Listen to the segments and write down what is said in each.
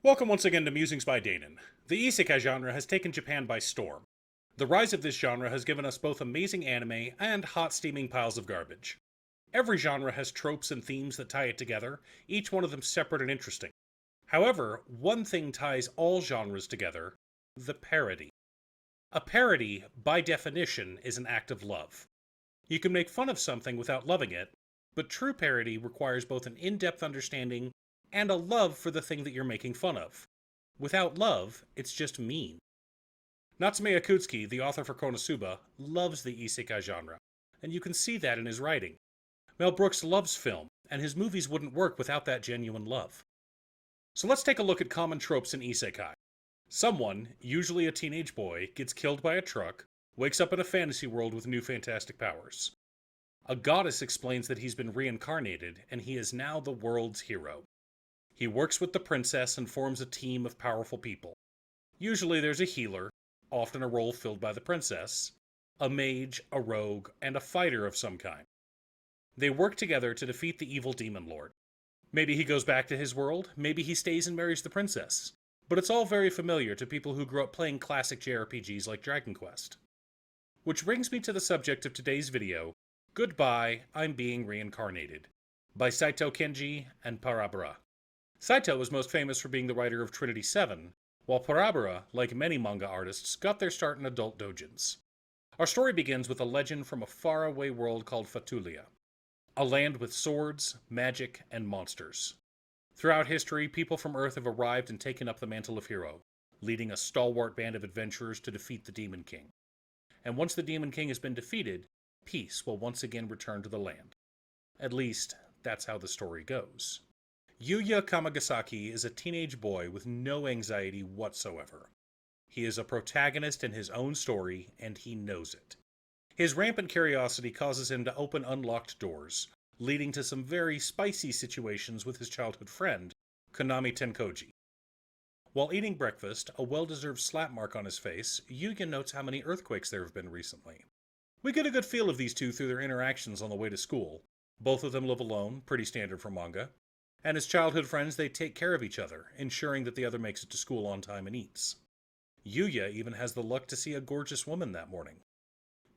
Welcome once again to Musings by Danon. The Isekai genre has taken Japan by storm. The rise of this genre has given us both amazing anime and hot steaming piles of garbage. Every genre has tropes and themes that tie it together, each one of them separate and interesting. However, one thing ties all genres together: the parody. A parody, by definition, is an act of love. You can make fun of something without loving it, but true parody requires both an in-depth understanding and a love for the thing that you're making fun of. Without love, it's just mean. Natsume Akutsuki, the author for Konosuba, loves the isekai genre, and you can see that in his writing. Mel Brooks loves film, and his movies wouldn't work without that genuine love. So let's take a look at common tropes in isekai. Someone, usually a teenage boy, gets killed by a truck, wakes up in a fantasy world with new fantastic powers. A goddess explains that he's been reincarnated, and he is now the world's hero. He works with the princess and forms a team of powerful people. Usually there's a healer, often a role filled by the princess, a mage, a rogue, and a fighter of some kind. They work together to defeat the evil demon lord. Maybe he goes back to his world, maybe he stays and marries the princess. But it's all very familiar to people who grew up playing classic JRPGs like Dragon Quest. Which brings me to the subject of today's video: Goodbye, I'm Being Reincarnated, by Saito Kenji and Parabara. Saito was most famous for being the writer of Trinity 7, while Parabara, like many manga artists, got their start in adult doujins. Our story begins with a legend from a faraway world called Fatulia, a land with swords, magic, and monsters. Throughout history, people from Earth have arrived and taken up the mantle of hero, leading a stalwart band of adventurers to defeat the Demon King. And once the Demon King has been defeated, peace will once again return to the land. At least, that's how the story goes. Yuya Kamagasaki is a teenage boy with no anxiety whatsoever. He is a protagonist in his own story, and he knows it. His rampant curiosity causes him to open unlocked doors, leading to some very spicy situations with his childhood friend, Konami Tenkoji. While eating breakfast, a well-deserved slap mark on his face, Yuya notes how many earthquakes there have been recently. We get a good feel of these two through their interactions on the way to school. Both of them live alone, pretty standard for manga. And as childhood friends, they take care of each other, ensuring that the other makes it to school on time and eats. Yuya even has the luck to see a gorgeous woman that morning.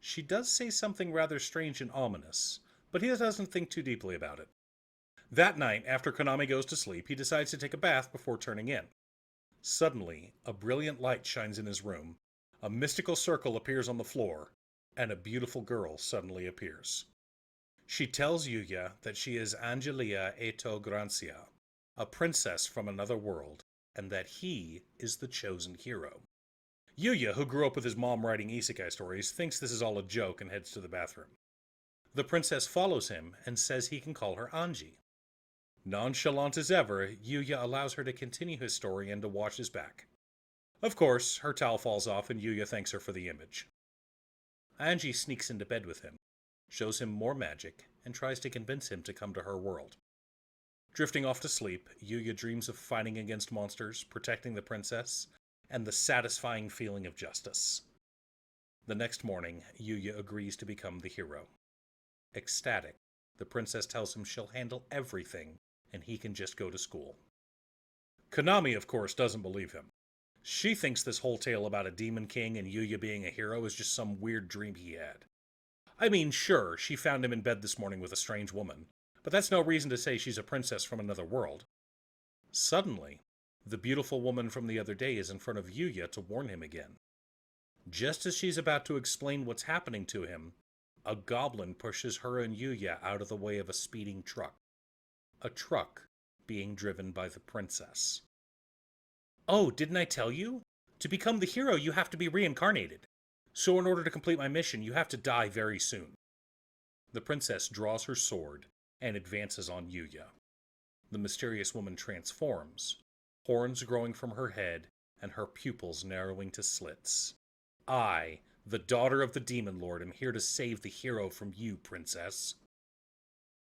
She does say something rather strange and ominous, but he doesn't think too deeply about it. That night, after Konami goes to sleep, he decides to take a bath before turning in. Suddenly, a brilliant light shines in his room, a mystical circle appears on the floor, and a beautiful girl suddenly appears. She tells Yuya that she is Angelia Eto Grancia, a princess from another world, and that he is the chosen hero. Yuya, who grew up with his mom writing isekai stories, thinks this is all a joke and heads to the bathroom. The princess follows him and says he can call her Anji. Nonchalant as ever, Yuya allows her to continue his story and to watch his back. Of course, her towel falls off and Yuya thanks her for the image. Anji sneaks into bed with him, shows him more magic, and tries to convince him to come to her world. Drifting off to sleep, Yuya dreams of fighting against monsters, protecting the princess, and the satisfying feeling of justice. The next morning, Yuya agrees to become the hero. Ecstatic, the princess tells him she'll handle everything, and he can just go to school. Konami, of course, doesn't believe him. She thinks this whole tale about a demon king and Yuya being a hero is just some weird dream he had. I mean, sure, she found him in bed this morning with a strange woman, but that's no reason to say she's a princess from another world. Suddenly, the beautiful woman from the other day is in front of Yuya to warn him again. Just as she's about to explain what's happening to him, a goblin pushes her and Yuya out of the way of a speeding truck. A truck being driven by the princess. Oh, didn't I tell you? To become the hero, you have to be reincarnated. So in order to complete my mission, you have to die very soon. The princess draws her sword and advances on Yuya. The mysterious woman transforms, horns growing from her head and her pupils narrowing to slits. I, the daughter of the Demon Lord, am here to save the hero from you, princess.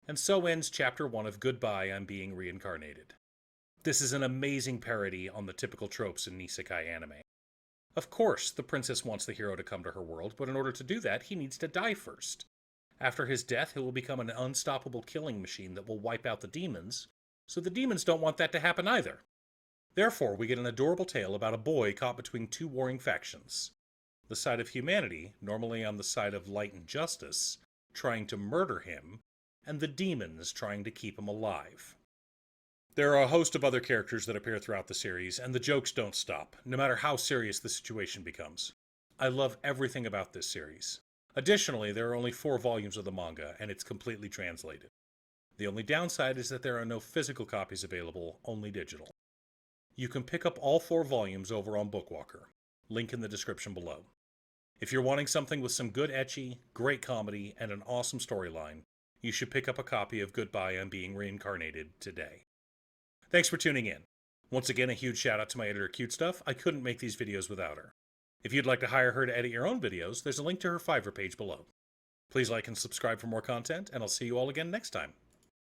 And so ends Chapter 1 of Goodbye, I'm Being Reincarnated. This is an amazing parody on the typical tropes in isekai anime. Of course, the princess wants the hero to come to her world, but in order to do that, he needs to die first. After his death, he will become an unstoppable killing machine that will wipe out the demons, so the demons don't want that to happen either. Therefore, we get an adorable tale about a boy caught between two warring factions. The side of humanity, normally on the side of light and justice, trying to murder him, and the demons trying to keep him alive. There are a host of other characters that appear throughout the series, and the jokes don't stop, no matter how serious the situation becomes. I love everything about this series. Additionally, there are only 4 volumes of the manga, and it's completely translated. The only downside is that there are no physical copies available, only digital. You can pick up all 4 volumes over on Bookwalker. Link in the description below. If you're wanting something with some good ecchi, great comedy, and an awesome storyline, you should pick up a copy of Goodbye, I'm Being Reincarnated today. Thanks for tuning in. Once again, a huge shout out to my editor Cute Stuff. I couldn't make these videos without her. If you'd like to hire her to edit your own videos, there's a link to her Fiverr page below. Please like and subscribe for more content, and I'll see you all again next time.